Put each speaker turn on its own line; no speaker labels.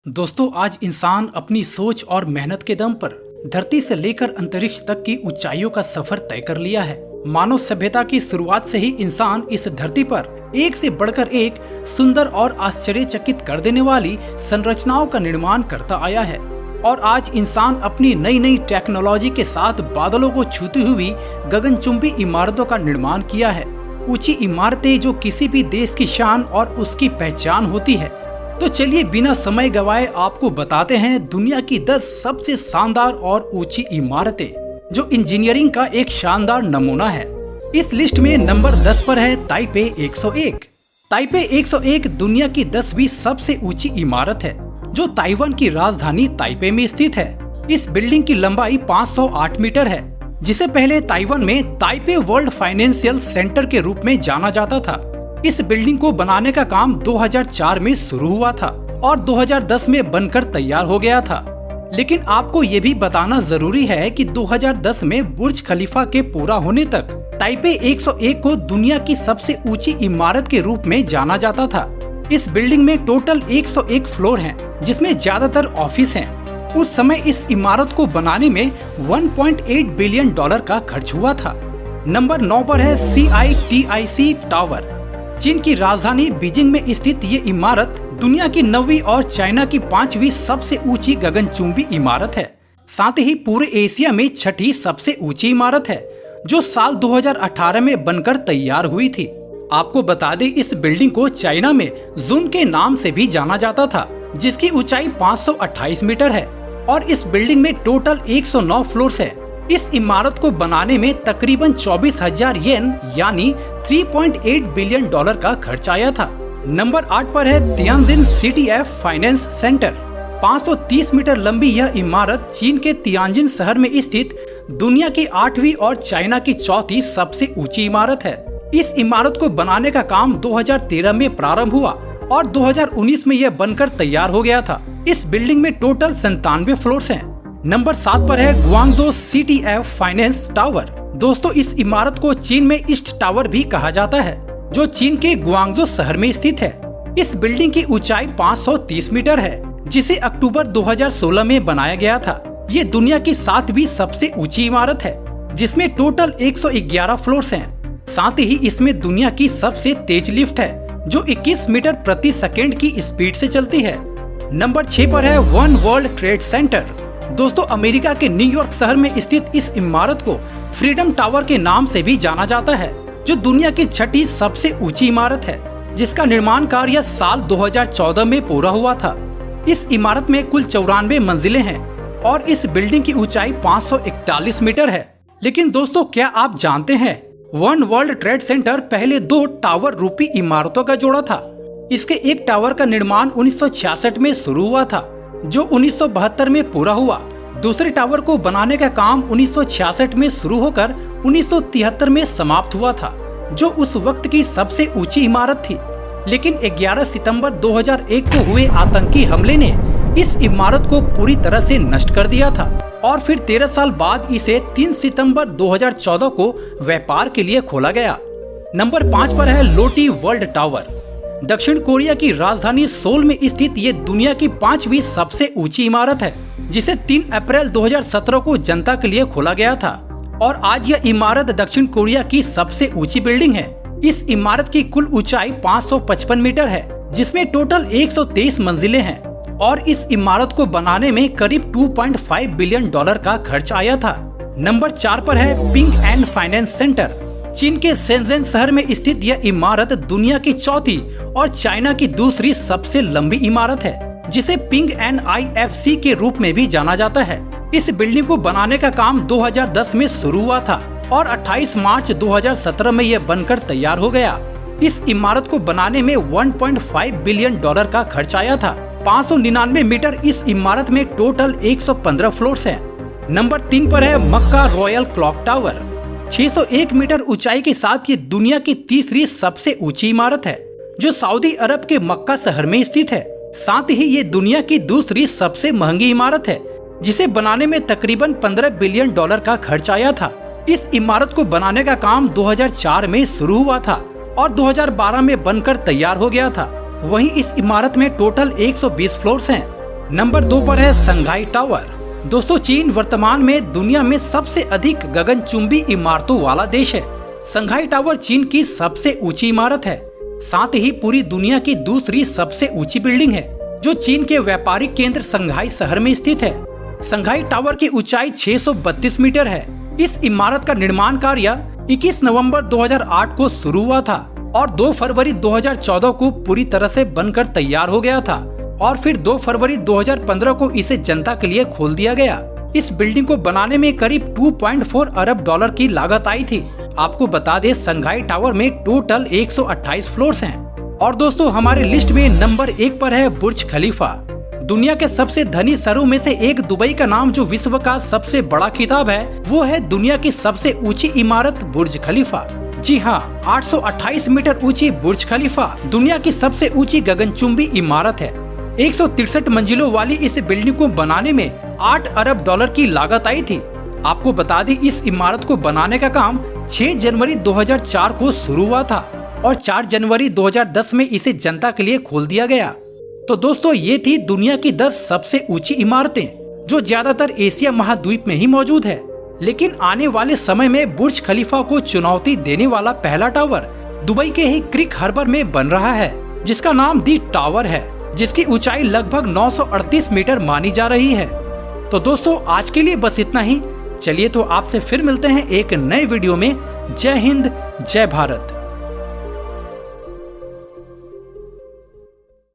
दोस्तों, आज इंसान अपनी सोच और मेहनत के दम पर धरती से लेकर अंतरिक्ष तक की ऊंचाइयों का सफर तय कर लिया है। मानव सभ्यता की शुरुआत से ही इंसान इस धरती पर एक से बढ़कर एक सुंदर और आश्चर्यचकित कर देने वाली संरचनाओं का निर्माण करता आया है। और आज इंसान अपनी नई नई टेक्नोलॉजी के साथ बादलों को छूती हुई गगनचुंबी इमारतों का निर्माण किया है। ऊंची इमारतें जो किसी भी देश की शान और उसकी पहचान होती है। तो चलिए बिना समय गवाए आपको बताते हैं दुनिया की 10 सबसे शानदार और ऊंची इमारतें जो इंजीनियरिंग का एक शानदार नमूना है। इस लिस्ट में नंबर 10 पर है ताइपे 101। ताइपे 101 दुनिया की 10वीं सबसे ऊंची इमारत है जो ताइवान की राजधानी ताइपे में स्थित है। इस बिल्डिंग की लंबाई 508 मीटर है, जिसे पहले ताइवान में ताइपे वर्ल्ड फाइनेंशियल सेंटर के रूप में जाना जाता था। इस बिल्डिंग को बनाने का काम 2004 में शुरू हुआ था और 2010 में बनकर तैयार हो गया था। लेकिन आपको ये भी बताना जरूरी है कि 2010 में बुर्ज खलीफा के पूरा होने तक ताइपे 101 को दुनिया की सबसे ऊंची इमारत के रूप में जाना जाता था। इस बिल्डिंग में टोटल 101 फ्लोर हैं, जिसमें ज्यादातर ऑफिस हैं। उस समय इस इमारत को बनाने में 1.8 बिलियन डॉलर का खर्च हुआ था। नंबर 9 पर है CITIC टावर। चीन की राजधानी बीजिंग में स्थित ये इमारत दुनिया की 9वीं और चाइना की 5वीं सबसे ऊंची गगनचुंबी इमारत है। साथ ही पूरे एशिया में 6ठी सबसे ऊंची इमारत है, जो साल 2018 में बनकर तैयार हुई थी। आपको बता दें, इस बिल्डिंग को चाइना में जून के नाम से भी जाना जाता था, जिसकी ऊंचाई 528 मीटर है और इस बिल्डिंग में टोटल 109 फ्लोर्स है। इस इमारत को बनाने में तकरीबन 24,000 येन यानी 3.8 बिलियन डॉलर का खर्च आया था। नंबर 8 पर है Tianjin CTF finance centre. 530 metre लंबी यह इमारत चीन के तियानजिन शहर में स्थित दुनिया की 8वीं और चाइना की 4थी सबसे ऊंची इमारत है। इस इमारत को बनाने का काम 2013 में प्रारंभ हुआ और 2019 में यह बनकर तैयार हो गया था। इस बिल्डिंग में टोटल 97 फ्लोर्स हैं। नंबर 7 पर है ग्वांगझो CTF फाइनेंस टावर। दोस्तों, इस इमारत को चीन में ईस्ट टावर भी कहा जाता है, जो चीन के ग्वांगझो शहर में स्थित है। इस बिल्डिंग की ऊंचाई 530 मीटर है, जिसे अक्टूबर 2016 में बनाया गया था। ये दुनिया की 7वीं सबसे ऊंची इमारत है, जिसमें टोटल 111 फ्लोर्स हैं। साथ ही इसमें दुनिया की सबसे तेज लिफ्ट है, जो 21 मीटर प्रति सेकेंड की स्पीड से चलती है। नंबर 6 पर है वन वर्ल्ड ट्रेड सेंटर। दोस्तों, अमेरिका के न्यूयॉर्क शहर में स्थित इस इमारत को फ्रीडम टावर के नाम से भी जाना जाता है, जो दुनिया की 6ठी सबसे ऊंची इमारत है, जिसका निर्माण कार्य साल 2014 में पूरा हुआ था। इस इमारत में कुल 94 मंजिलें हैं और इस बिल्डिंग की ऊंचाई 541 मीटर है। लेकिन दोस्तों, क्या आप जानते हैं वन वर्ल्ड ट्रेड सेंटर पहले 2 टावर रूपी इमारतों का जोड़ा था। इसके एक टावर का निर्माण 1966 में शुरू हुआ था, जो 1972 में पूरा हुआ। दूसरे टावर को बनाने का काम 1966 में शुरू होकर 1973 में समाप्त हुआ था, जो उस वक्त की सबसे ऊंची इमारत थी। लेकिन 11 सितंबर 2001 को हुए आतंकी हमले ने इस इमारत को पूरी तरह से नष्ट कर दिया था और फिर 13 साल बाद इसे 3 सितंबर 2014 को व्यापार के लिए खोला गया। नंबर 5 पर है लोटी वर्ल्ड टावर। दक्षिण कोरिया की राजधानी सोल में स्थित ये दुनिया की 5वीं सबसे ऊंची इमारत है, जिसे 3 अप्रैल 2017 को जनता के लिए खोला गया था और आज यह इमारत दक्षिण कोरिया की सबसे ऊंची बिल्डिंग है। इस इमारत की कुल ऊंचाई 555 मीटर है, जिसमें टोटल 123 मंजिलें हैं और इस इमारत को बनाने में करीब 2.5 बिलियन डॉलर का खर्च आया था। नंबर 4 पर है पिंग एंड फाइनेंस सेंटर। चीन के शेंजन शहर में स्थित यह इमारत दुनिया की 4थी और चाइना की दूसरी सबसे लंबी इमारत है, जिसे पिंग एंड IFC के रूप में भी जाना जाता है। इस बिल्डिंग को बनाने का काम 2010 में शुरू हुआ था और 28 मार्च 2017 में यह बनकर तैयार हो गया। इस इमारत को बनाने में 1.5 बिलियन डॉलर का खर्च आया था। 599 मीटर इस इमारत में टोटल 115 फ्लोर्स हैं। नंबर 3 पर है मक्का रॉयल क्लॉक टावर। 601 मीटर ऊंचाई के साथ ये दुनिया की 3री सबसे ऊंची इमारत है, जो सऊदी अरब के मक्का शहर में स्थित है। साथ ही ये दुनिया की 2री सबसे महंगी इमारत है, जिसे बनाने में तकरीबन 15 बिलियन डॉलर का खर्च आया था। इस इमारत को बनाने का काम 2004 में शुरू हुआ था और 2012 में बनकर तैयार हो गया था। वहीं इस इमारत में टोटल 120 फ्लोर्स हैं। नंबर 2 पर है संघाई टावर। दोस्तों, चीन वर्तमान में दुनिया में सबसे अधिक गगनचुंबी इमारतों वाला देश है। संघाई टावर चीन की सबसे ऊंची इमारत है, साथ ही पूरी दुनिया की दूसरी सबसे ऊंची बिल्डिंग है, जो चीन के व्यापारिक केंद्र संघाई शहर में स्थित है। संघाई टावर की ऊंचाई 632 मीटर है। इस इमारत का निर्माण कार्य 21 नवंबर 2008 को शुरू हुआ था और 2 फरवरी 2014 को पूरी तरह से बनकर तैयार हो गया था और फिर 2 फरवरी 2015 को इसे जनता के लिए खोल दिया गया। इस बिल्डिंग को बनाने में करीब 2.4 अरब डॉलर की लागत आई थी। आपको बता दें, संघाई टावर में टोटल 128 फ्लोर्स हैं। और दोस्तों, हमारे लिस्ट में नंबर 1 पर है बुर्ज खलीफा। दुनिया के सबसे धनी शहरों में से एक दुबई का नाम जो विश्व का सबसे बड़ा खिताब है, वो है दुनिया की सबसे ऊंची इमारत बुर्ज खलीफा। जी हाँ, 828 मीटर ऊंची बुर्ज खलीफा दुनिया की सबसे ऊंची गगनचुंबी इमारत है। 163 मंजिलों वाली इस बिल्डिंग को बनाने में 8 अरब डॉलर की लागत आई थी। आपको बता दें, इस इमारत को बनाने का काम 6 जनवरी 2004 को शुरू हुआ था और 4 जनवरी 2010 में इसे जनता के लिए खोल दिया गया। तो दोस्तों, ये थी दुनिया की 10 सबसे ऊंची इमारतें, जो ज्यादातर एशिया महाद्वीप में ही मौजूद है। लेकिन आने वाले समय में बुर्ज खलीफा को चुनौती देने वाला पहला टावर दुबई के ही क्रिक हार्बर में बन रहा है, जिसका नाम दी टावर है, जिसकी ऊंचाई लगभग 938 मीटर मानी जा रही है। तो दोस्तों, आज के लिए बस इतना ही। चलिए, तो आपसे फिर मिलते हैं एक नए वीडियो में। जय हिंद, जय भारत।